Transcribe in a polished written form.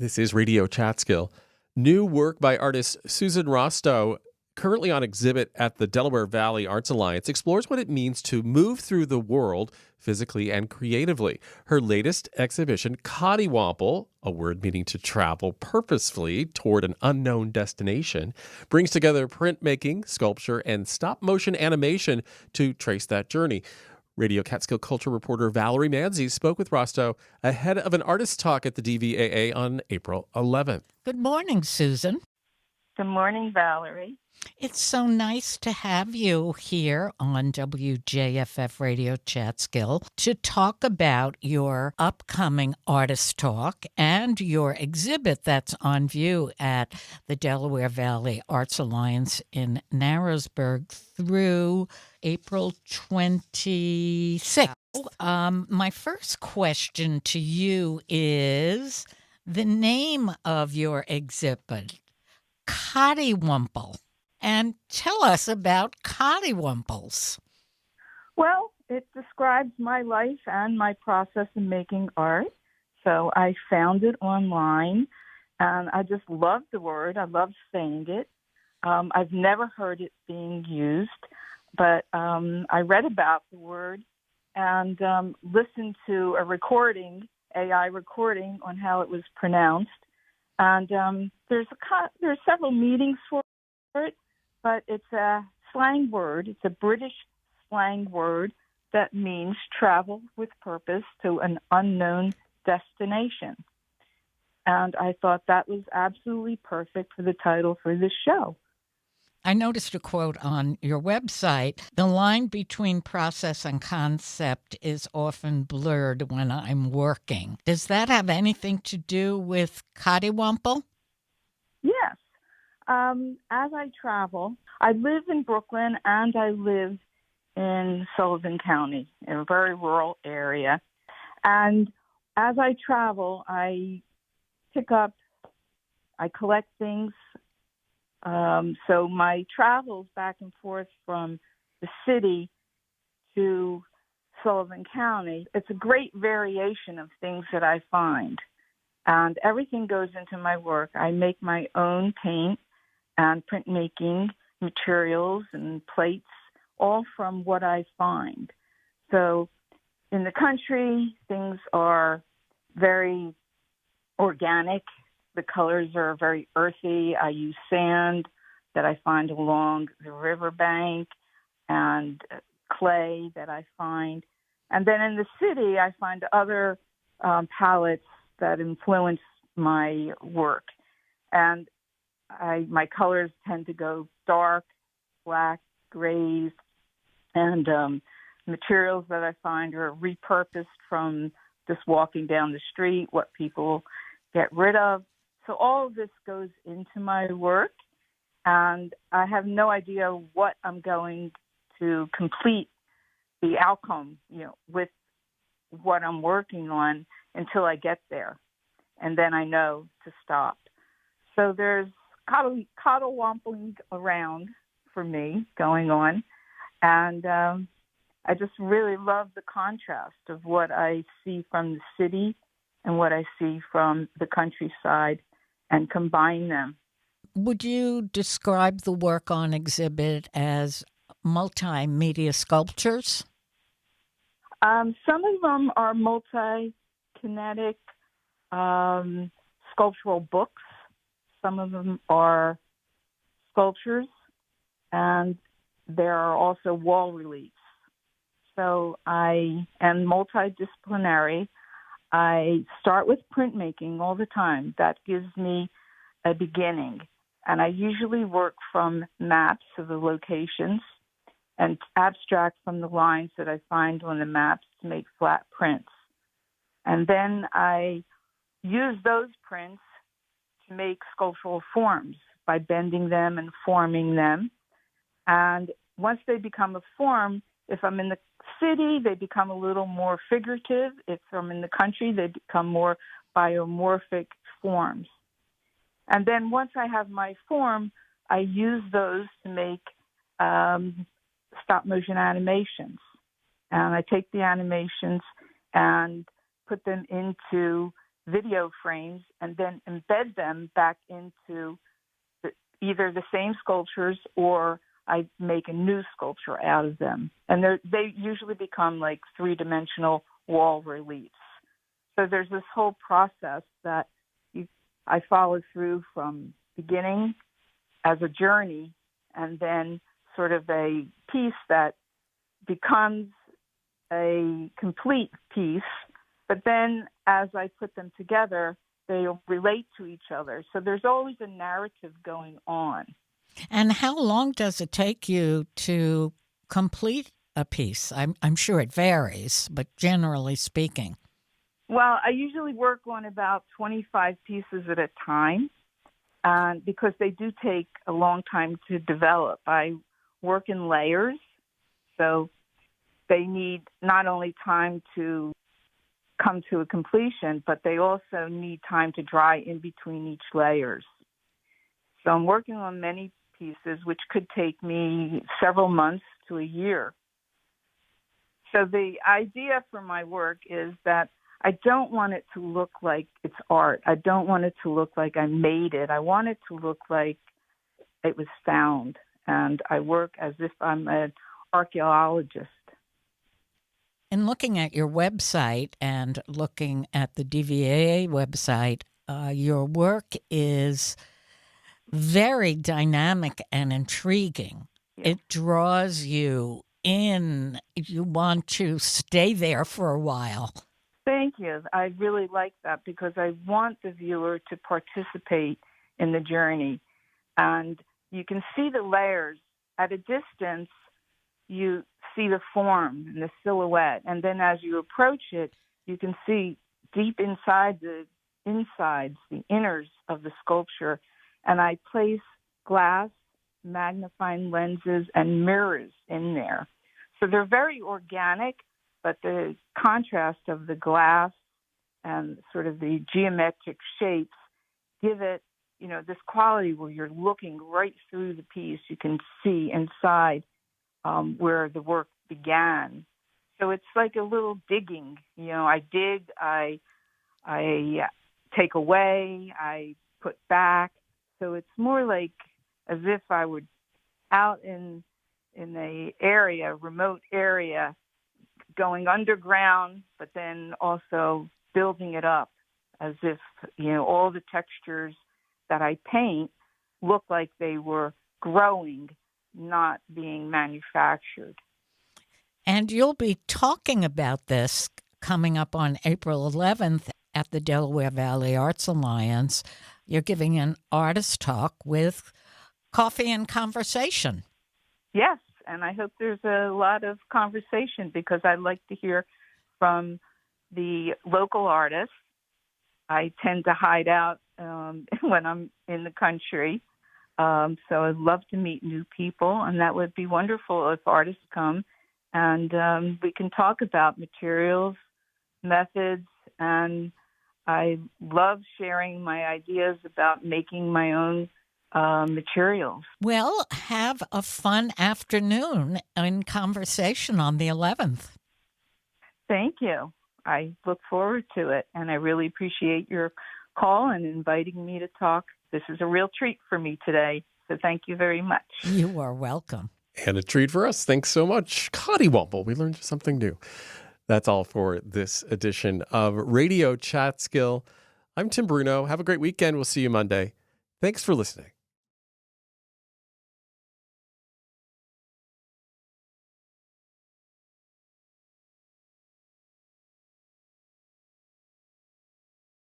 This is Radio CATSKILL. New work by artist Susan Rostow, currently on exhibit at the Delaware Valley Arts Alliance, explores what it means to move through the world physically and creatively. Her latest exhibition, Coddiwomple, a word meaning to travel purposefully toward an unknown destination, brings together printmaking, sculpture, and stop-motion animation to trace that journey. Radio CATSKILL culture reporter Valerie Mansi spoke with Rostow ahead of an artist talk at the DVAA on April 11th. Good morning, Susan. Good morning, Valerie. It's so nice to have you here on WJFF Radio CATSKILL to talk about your upcoming artist talk and your exhibit that's on view at the Delaware Valley Arts Alliance in Narrowsburg through April 26th. My first question to you is the name of your exhibit, Coddiwomple. And tell us about Coddiwomples. Well, it describes my life and my process in making art. So I found it online, and I just love the word. I love saying it. I've never heard it being used, but I read about the word and listened to a recording, AI recording, on how it was pronounced. And there's several meanings for it. But it's a slang word. It's a British slang word that means travel with purpose to an unknown destination. And I thought that was absolutely perfect for the title for this show. I noticed a quote on your website. The line between process and concept is often blurred when I'm working. Does that have anything to do with Coddiwomple? Yes. As I travel, I live in Brooklyn and I live in Sullivan County, in a very rural area. And as I travel, I collect things. So my travels back and forth from the city to Sullivan County, it's a great variation of things that I find. And everything goes into my work. I make my own paint and printmaking materials and plates, all from what I find. So in the country, things are very organic. The colors are very earthy. I use sand that I find along the riverbank and clay that I find. And then in the city, I find other palettes that influence my work. And my colors tend to go dark, black, grays, and materials that I find are repurposed from just walking down the street, what people get rid of. So all of this goes into my work, and I have no idea what I'm going to complete the outcome, with what I'm working on until I get there, and then I know to stop. So there's coddlewompling around for me going on, and I just really love the contrast of what I see from the city and what I see from the countryside and combine them. Would you describe the work on exhibit as multimedia sculptures? Some of them are multi-kinetic sculptural books. Some of them are sculptures, and there are also wall reliefs. So I am multidisciplinary. I start with printmaking all the time. That gives me a beginning. And I usually work from maps of the locations and abstract from the lines that I find on the maps to make flat prints. And then I use those prints to make sculptural forms by bending them and forming them. And once they become a form, if I'm in the city, they become a little more figurative. If I'm in the country, they become more biomorphic forms. And then once I have my form, I use those to make stop-motion animations. And I take the animations and put them into video frames and then embed them back into either the same sculptures or I make a new sculpture out of them. And they usually become like three-dimensional wall reliefs. So there's this whole process that I follow through from beginning as a journey and then sort of a piece that becomes a complete piece. But then as I put them together, they relate to each other. So there's always a narrative going on. And how long does it take you to complete a piece? I'm sure it varies, but generally speaking. Well, I usually work on about 25 pieces at a time because they do take a long time to develop. I work in layers, so they need not only time to come to a completion, but they also need time to dry in between each layers. So I'm working on many pieces, which could take me several months to a year. So the idea for my work is that I don't want it to look like it's art. I don't want it to look like I made it. I want it to look like it was found. And I work as if I'm an archaeologist. In looking at your website and looking at the DVAA website, your work is very dynamic and intriguing. Yeah. It draws you in. You want to stay there for a while. Thank you. I really like that because I want the viewer to participate in the journey. And you can see the layers. At a distance, you see the form and the silhouette. And then as you approach it, you can see deep inside the insides, the inners of the sculpture. And I place glass, magnifying lenses, and mirrors in there. So they're very organic, but the contrast of the glass and sort of the geometric shapes give it, this quality where you're looking right through the piece. You can see inside where the work began. So it's like a little digging. I dig, I take away, I put back. So it's more like as if I were out in a remote area, going underground, but then also building it up as if, all the textures that I paint look like they were growing, not being manufactured. And you'll be talking about this coming up on April 11th at the Delaware Valley Arts Alliance. You're giving an artist talk with coffee and conversation. Yes, and I hope there's a lot of conversation because I like to hear from the local artists. I tend to hide out when I'm in the country, so I'd love to meet new people, and that would be wonderful if artists come and we can talk about materials, methods, and I love sharing my ideas about making my own materials. Well, have a fun afternoon in conversation on the 11th. Thank you. I look forward to it, and I really appreciate your call and inviting me to talk. This is a real treat for me today, so thank you very much. You are welcome. And a treat for us. Thanks so much. Coddiwomple, we learned something new. That's all for this edition of Radio ChatSkill. I'm Tim Bruno. Have a great weekend. We'll see you Monday. Thanks for listening.